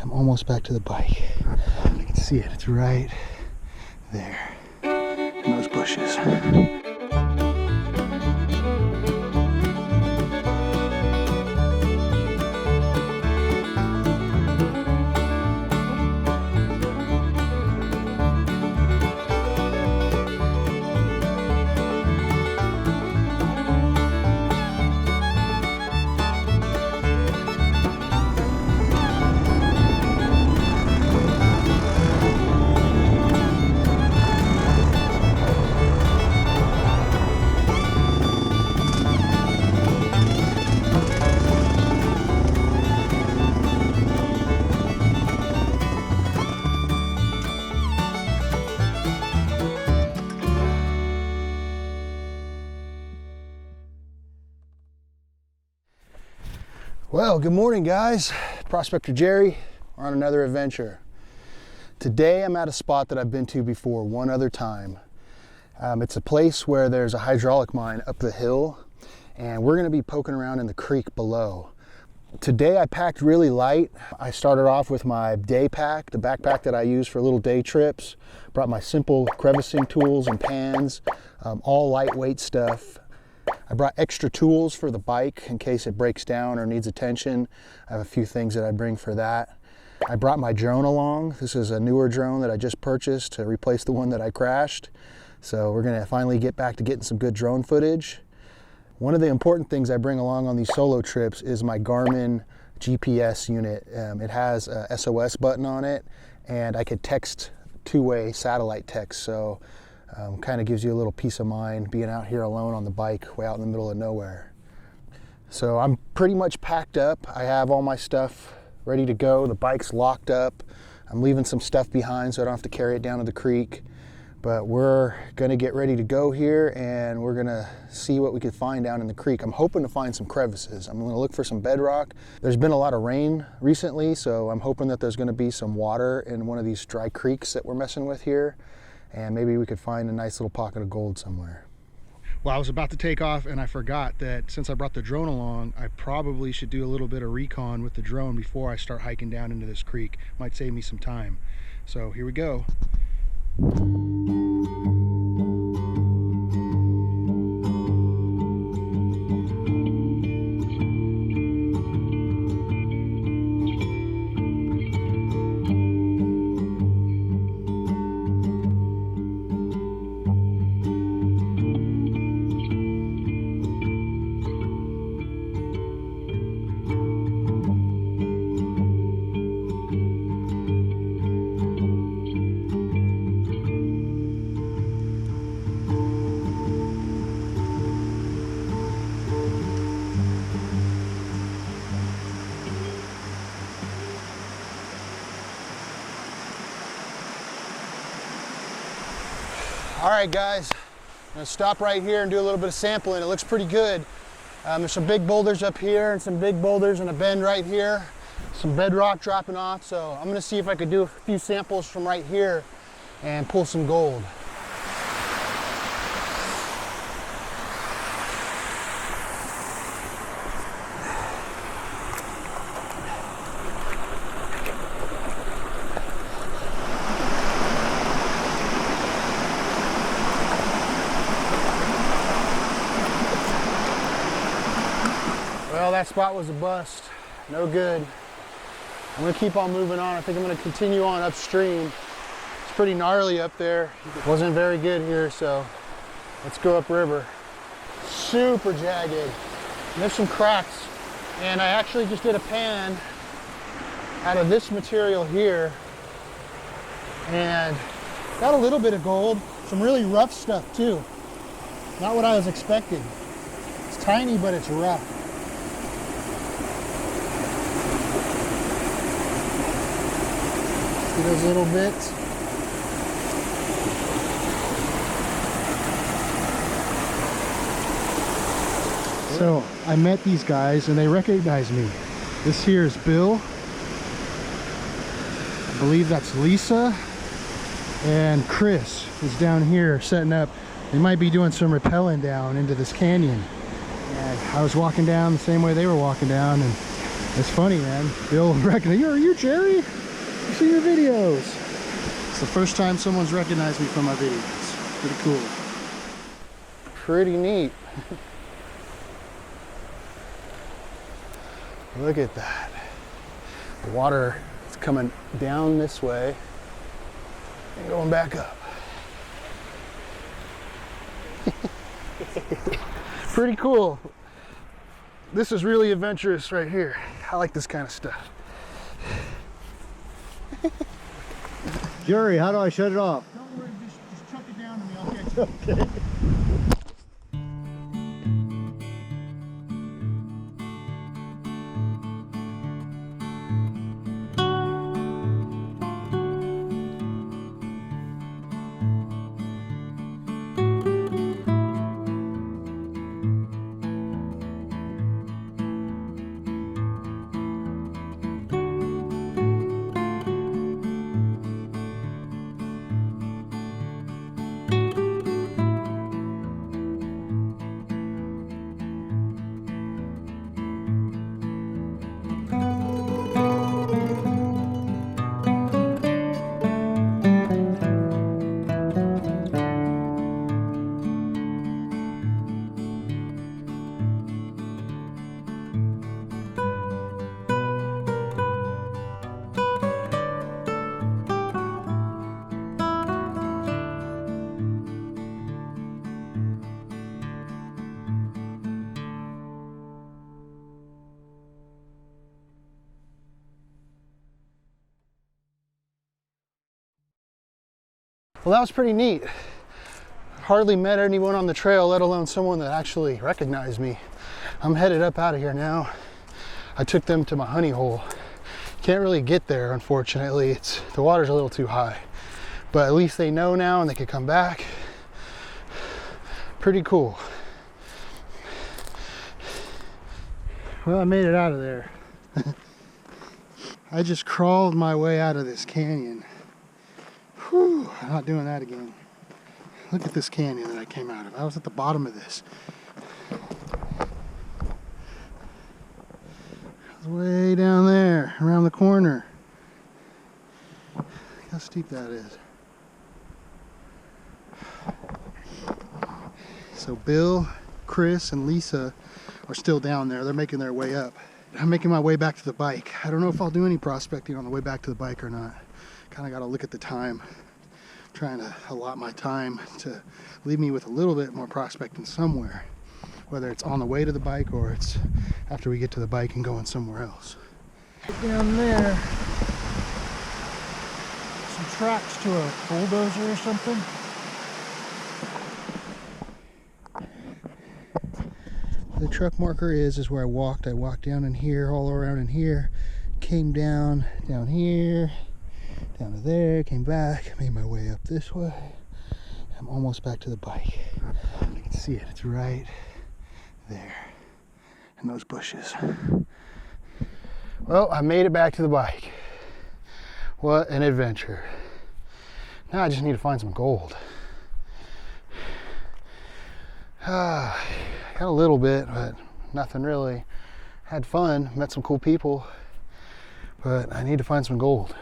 I'm almost back to the bike. I can see it, it's right there in those bushes. Well, good morning guys. Prospector Jerry. We're on another adventure. Today I'm at a spot that I've been to before one other time. It's a place where there's a hydraulic mine up the hill, and we're gonna be poking around in the creek below. Today I packed really light. I started off with my day pack, the backpack that I use for little day trips. Brought my simple crevicing tools and pans, all lightweight stuff. I brought extra tools for the bike in case it breaks down or needs attention. I have a few things that I bring for that. I brought my drone along. This is a newer drone that I just purchased to replace the one that I crashed. So we're gonna finally get back to getting some good drone footage. One of the important things I bring along on these solo trips is my Garmin GPS unit. It has a SOS button on it, and I could text two-way satellite text. So kind of gives you a little peace of mind being out here alone on the bike way out in the middle of nowhere. So I'm pretty much packed up. I have all my stuff ready to go. The bike's locked up. I'm leaving some stuff behind so I don't have to carry it down to the creek. But we're gonna get ready to go here, and we're gonna see what we can find down in the creek. I'm hoping to find some crevices. I'm gonna look for some bedrock. There's been a lot of rain recently, so I'm hoping that there's gonna be some water in one of these dry creeks that we're messing with here. And maybe we could find a nice little pocket of gold somewhere. Well, I was about to take off and I forgot that since I brought the drone along, I probably should do a little bit of recon with the drone before I start hiking down into this creek. Might save me some time. So here we go. All right, guys, I'm gonna stop right here and do a little bit of sampling. It looks pretty good. There's some big boulders up here and some big boulders and a bend right here. Some bedrock dropping off. So I'm gonna see if I could do a few samples from right here and pull some gold. Well, that spot was a bust. No good. I'm gonna keep on moving on. I think I'm gonna continue on upstream. It's pretty gnarly up there. It wasn't very good here, so let's go upriver. Super jagged. And there's some cracks. And I actually just did a pan out of this material here and got a little bit of gold. Some really rough stuff too. Not what I was expecting. It's tiny, but it's rough. Those little bits. So I met these guys and they recognized me. This here is Bill. I believe that's Lisa. And Chris is down here setting up. They might be doing some rappelling down into this canyon. And I was walking down the same way they were walking down, and It's funny, man. Bill recognized, are you Jerry? I've seen your videos. It's the first time someone's recognized me from my videos. Pretty cool. Pretty neat. Look at that. The water is coming down this way and going back up. Pretty cool. This is really adventurous right here. I like this kind of stuff. Jerry, how do I shut it off? Don't worry, just chuck it down to me, I'll catch it. Okay. Well, that was pretty neat. Hardly met anyone on the trail, let alone someone that actually recognized me. I'm headed up out of here now. I took them to my honey hole. Can't really get there, unfortunately. The water's a little too high. But at least they know now and they can come back. Pretty cool. Well, I made it out of there. I just crawled my way out of this canyon. Whew, I'm not doing that again. Look at this canyon that I came out of. I was at the bottom of this. I was way down there, around the corner. Look how steep that is. So Bill, Chris, and Lisa are still down there. They're making their way up. I'm making my way back to the bike. I don't know if I'll do any prospecting on the way back to the bike or not. Kind of got to look at the time. I'm trying to allot my time to leave me with a little bit more prospecting somewhere, whether it's on the way to the bike or it's after we get to the bike and going somewhere else. Down there, some tracks to a bulldozer or something. The truck marker is where I walked. I walked down in here, all around in here, came down here, down to there, came back, made my way up this way. I'm almost back to the bike. You can see it, it's right there in those bushes. Well, I made it back to the bike. What an adventure. Now I just need to find some gold. Got a little bit, but nothing really. Had fun, met some cool people, but I need to find some gold.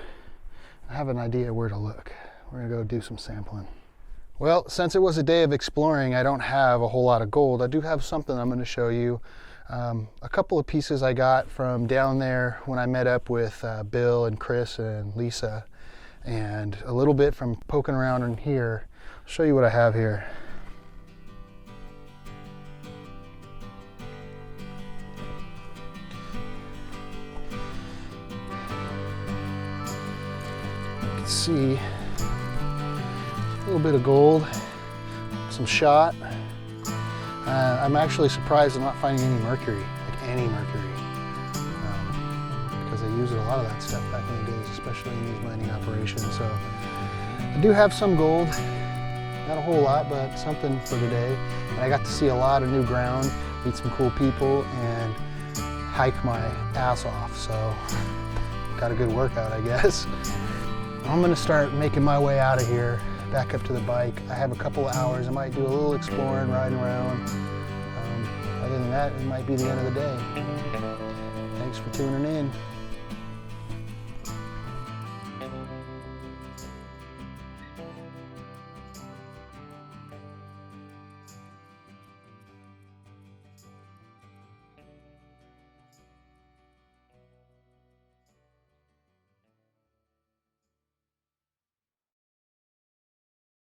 I have an idea where to look. We're gonna go do some sampling. Well, since it was a day of exploring, I don't have a whole lot of gold. I do have something I'm gonna show you. A couple of pieces I got from down there when I met up with Bill and Chris and Lisa, and a little bit from poking around in here. I'll show you what I have here. See a little bit of gold, some shot. I'm actually surprised I'm not finding any mercury, like any mercury, because they used a lot of that stuff back in the days, especially in these mining operations. So I do have some gold, not a whole lot, but something for today. And I got to see a lot of new ground, meet some cool people, and hike my ass off. So got a good workout, I guess. I'm gonna start making my way out of here, back up to the bike. I have a couple of hours. I might do a little exploring, riding around. Other than that, it might be the end of the day. Thanks Thanks for tuning in.